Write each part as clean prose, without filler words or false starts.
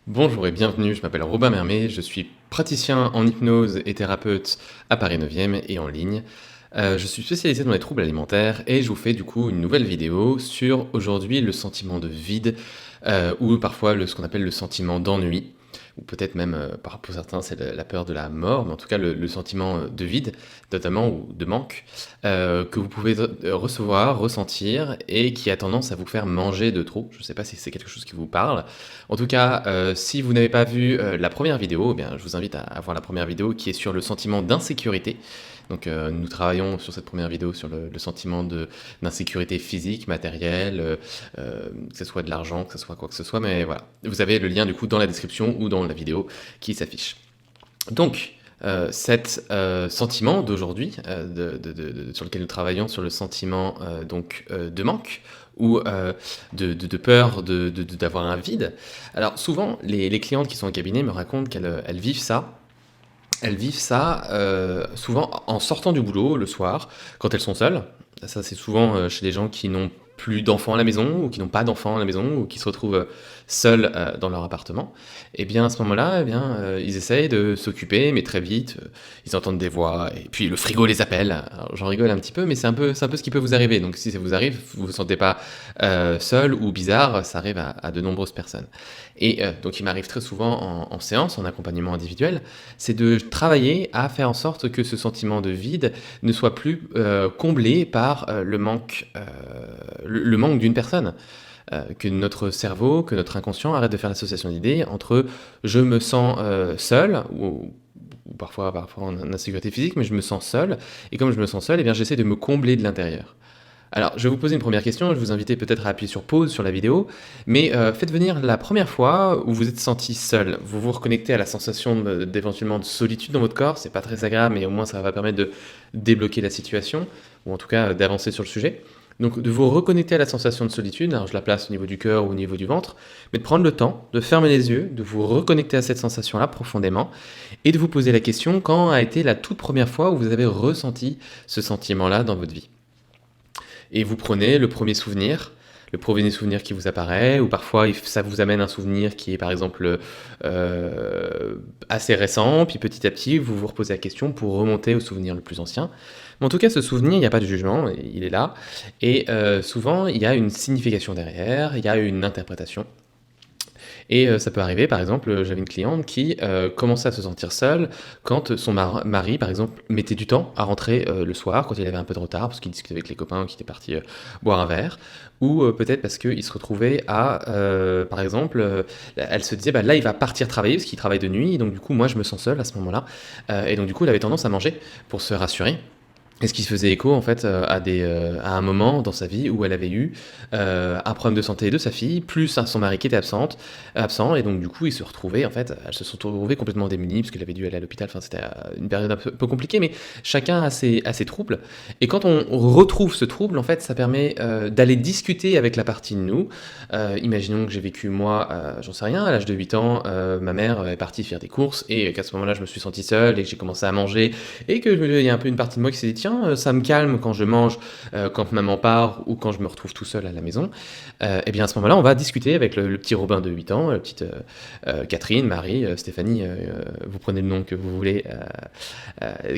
Bonjour et bienvenue, je m'appelle Robin Mermet, je suis praticien en hypnose et thérapeute à Paris 9e et en ligne. Je suis spécialisé dans les troubles alimentaires et je vous fais du coup une nouvelle vidéo sur aujourd'hui le sentiment de vide ou parfois ce qu'on appelle le sentiment d'ennui ou peut-être même pour certains c'est la peur de la mort, mais en tout cas le sentiment de vide notamment ou de manque que vous pouvez recevoir, ressentir et qui a tendance à vous faire manger de trop. Je ne sais pas si c'est quelque chose qui vous parle. En tout cas, si vous n'avez pas vu la première vidéo, eh bien, je vous invite à voir la première vidéo qui est sur le sentiment d'insécurité. Donc nous travaillons sur cette première vidéo sur le sentiment d'insécurité physique, matérielle, que ce soit de l'argent, que ce soit quoi que ce soit, mais voilà. Vous avez le lien du coup dans la description ou dans la vidéo qui s'affiche. Donc, cet sentiment d'aujourd'hui, sur lequel nous travaillons, sur le sentiment de manque ou de peur d'avoir un vide. Alors souvent, les clientes qui sont en cabinet me racontent qu'elles vivent ça. Elles vivent ça souvent en sortant du boulot le soir, quand elles sont seules. Ça, c'est souvent chez des gens qui n'ont plus d'enfants à la maison, ou qui n'ont pas d'enfants à la maison, ou qui se retrouvent seuls dans leur appartement. Et bien à ce moment-là, ils essayent de s'occuper, mais très vite, ils entendent des voix, et puis le frigo les appelle. Alors, j'en rigole un petit peu, mais c'est un peu ce qui peut vous arriver. Donc si ça vous arrive, vous ne vous sentez pas seul ou bizarre, ça arrive à de nombreuses personnes. Et donc il m'arrive très souvent en séance, en accompagnement individuel, c'est de travailler à faire en sorte que ce sentiment de vide ne soit plus comblé par le manque d'une personne. Que notre cerveau, que notre inconscient arrête de faire l'association d'idées entre je me sens seul, ou parfois en insécurité physique, mais je me sens seul, et comme je me sens seul, eh bien j'essaie de me combler de l'intérieur. Alors, je vais vous poser une première question, je vous invite peut-être à appuyer sur pause sur la vidéo, mais faites venir la première fois où vous êtes senti seul. Vous vous reconnectez à la sensation d'éventuellement de solitude dans votre corps, c'est pas très agréable, mais au moins ça va permettre de débloquer la situation, ou en tout cas d'avancer sur le sujet. Donc de vous reconnecter à la sensation de solitude, alors je la place au niveau du cœur ou au niveau du ventre, mais de prendre le temps, de fermer les yeux, de vous reconnecter à cette sensation-là profondément, et de vous poser la question, quand a été la toute première fois où vous avez ressenti ce sentiment-là dans votre vie? Et vous prenez le premier souvenir qui vous apparaît, ou parfois ça vous amène un souvenir qui est par exemple assez récent, puis petit à petit vous vous reposez la question pour remonter au souvenir le plus ancien. Mais en tout cas, ce souvenir, il n'y a pas de jugement, il est là, et souvent il y a une signification derrière, il y a une interprétation. Et ça peut arriver, par exemple, j'avais une cliente qui commençait à se sentir seule quand son mari, par exemple, mettait du temps à rentrer le soir, quand il avait un peu de retard, parce qu'il discutait avec les copains, qu'il était parti boire un verre, ou peut-être parce qu'il se retrouvait par exemple, elle se disait, bah, là, il va partir travailler, parce qu'il travaille de nuit, donc du coup, moi, je me sens seule à ce moment-là. Et donc du coup, elle avait tendance à manger pour se rassurer. Et ce qui se faisait écho en fait à un moment dans sa vie où elle avait eu un problème de santé de sa fille, plus son mari qui était absent, et donc du coup ils se retrouvaient en fait, elles se sont retrouvées complètement démunies parce qu'elle avait dû aller à l'hôpital. Enfin c'était une période un peu compliquée, mais chacun a ses troubles. Et quand on retrouve ce trouble, en fait, ça permet d'aller discuter avec la partie de nous. Imaginons que j'ai vécu moi, j'en sais rien, à l'âge de 8 ans, ma mère est partie faire des courses et qu'à ce moment-là je me suis senti seul et que j'ai commencé à manger et que il y a un peu une partie de moi qui s'est dit tiens, ça me calme quand je mange, quand maman part ou quand je me retrouve tout seul à la maison. Et bien à ce moment-là, on va discuter avec le petit Robin de 8 ans, la petite Catherine, Marie, Stéphanie, vous prenez le nom que vous voulez,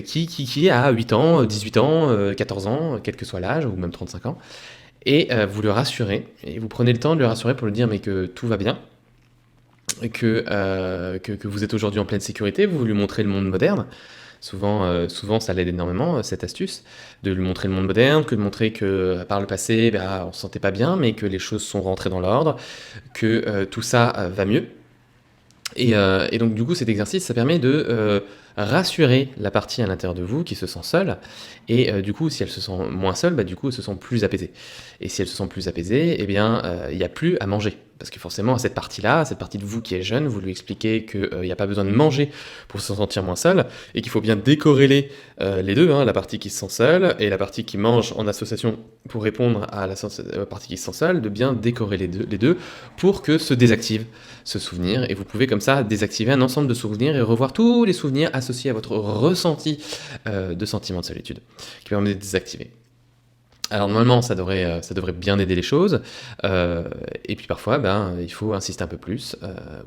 qui a 8 ans, 18 ans, 14 ans, quel que soit l'âge, ou même 35 ans. Et vous le rassurez, et vous prenez le temps de le rassurer pour lui dire mais que tout va bien, que vous êtes aujourd'hui en pleine sécurité, vous lui montrez le monde moderne. Souvent, ça l'aide énormément, cette astuce, de lui montrer le monde moderne, que de montrer que par le passé, on ne se sentait pas bien, mais que les choses sont rentrées dans l'ordre, que tout ça va mieux. Et donc du coup, cet exercice, ça permet de rassurer la partie à l'intérieur de vous qui se sent seule, et du coup, si elle se sent moins seule, du coup, elle se sent plus apaisée. Et si elle se sent plus apaisée, eh bien, il n'y a plus à manger. Parce que forcément, à cette partie-là, cette partie de vous qui est jeune, vous lui expliquez qu'il n'y a pas besoin de manger pour se sentir moins seul, et qu'il faut bien décorréler les deux, hein, la partie qui se sent seule et la partie qui mange en association pour répondre à la partie qui se sent seule, de bien décorréler les deux pour que se désactive ce souvenir. Et vous pouvez comme ça désactiver un ensemble de souvenirs et revoir tous les souvenirs associés à votre ressenti de sentiment de solitude, qui permet de désactiver. Alors normalement, ça devrait bien aider les choses, et puis parfois, ben, il faut insister un peu plus,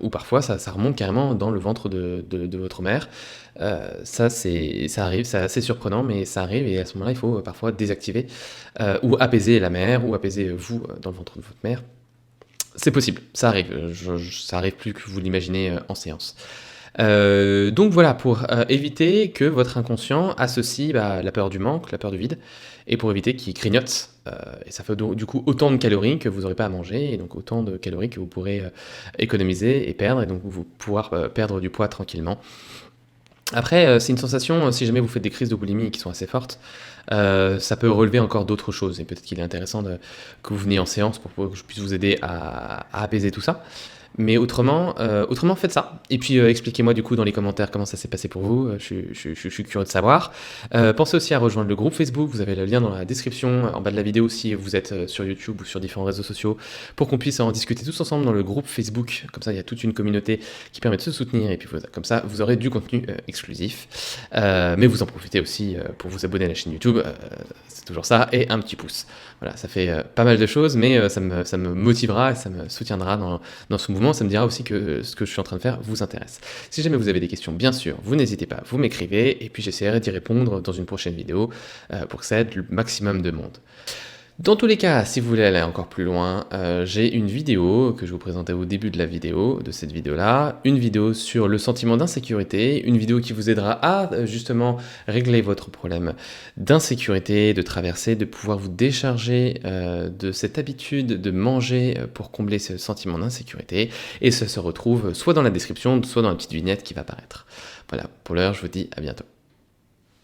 ou parfois ça remonte carrément dans le ventre de votre mère. Ça arrive, c'est assez surprenant, mais ça arrive et à ce moment-là, il faut, parfois désactiver, ou apaiser la mère ou apaiser, vous, dans le ventre de votre mère. C'est possible, ça arrive, ça arrive plus que vous l'imaginez, en séance. Donc voilà, pour, éviter que votre inconscient associe, bah, la peur du manque, la peur du vide et pour éviter qu'il grignote, et ça fait du coup autant de calories que vous n'aurez pas à manger et donc autant de calories que vous pourrez, économiser et perdre et donc vous pouvoir, perdre du poids tranquillement. Après, c'est une sensation, si jamais vous faites des crises de boulimie qui sont assez fortes, ça peut relever encore d'autres choses et peut-être qu'il est intéressant que vous veniez en séance pour que je puisse vous aider à apaiser tout ça. Mais autrement faites ça. Et puis expliquez-moi du coup dans les commentaires comment ça s'est passé pour vous. Je suis curieux de savoir. Pensez aussi à rejoindre le groupe Facebook. Vous avez le lien dans la description en bas de la vidéo si vous êtes sur YouTube ou sur différents réseaux sociaux pour qu'on puisse en discuter tous ensemble dans le groupe Facebook. Comme ça, il y a toute une communauté qui permet de se soutenir et puis comme ça, vous aurez du contenu exclusif. Mais vous en profitez aussi pour vous abonner à la chaîne YouTube. C'est toujours ça et un petit pouce. Voilà, ça fait pas mal de choses, mais ça me motivera et ça me soutiendra dans ce mouvement. Ça me dira aussi que ce que je suis en train de faire vous intéresse. Si jamais vous avez des questions, bien sûr, vous n'hésitez pas, vous m'écrivez et puis j'essaierai d'y répondre dans une prochaine vidéo pour que ça aide le maximum de monde. Dans tous les cas, si vous voulez aller encore plus loin, j'ai une vidéo que je vous présentais au début de cette vidéo-là, une vidéo sur le sentiment d'insécurité, une vidéo qui vous aidera à justement régler votre problème d'insécurité, de traverser, de pouvoir vous décharger de cette habitude de manger pour combler ce sentiment d'insécurité, et ça se retrouve soit dans la description, soit dans la petite vignette qui va apparaître. Voilà, pour l'heure, je vous dis à bientôt.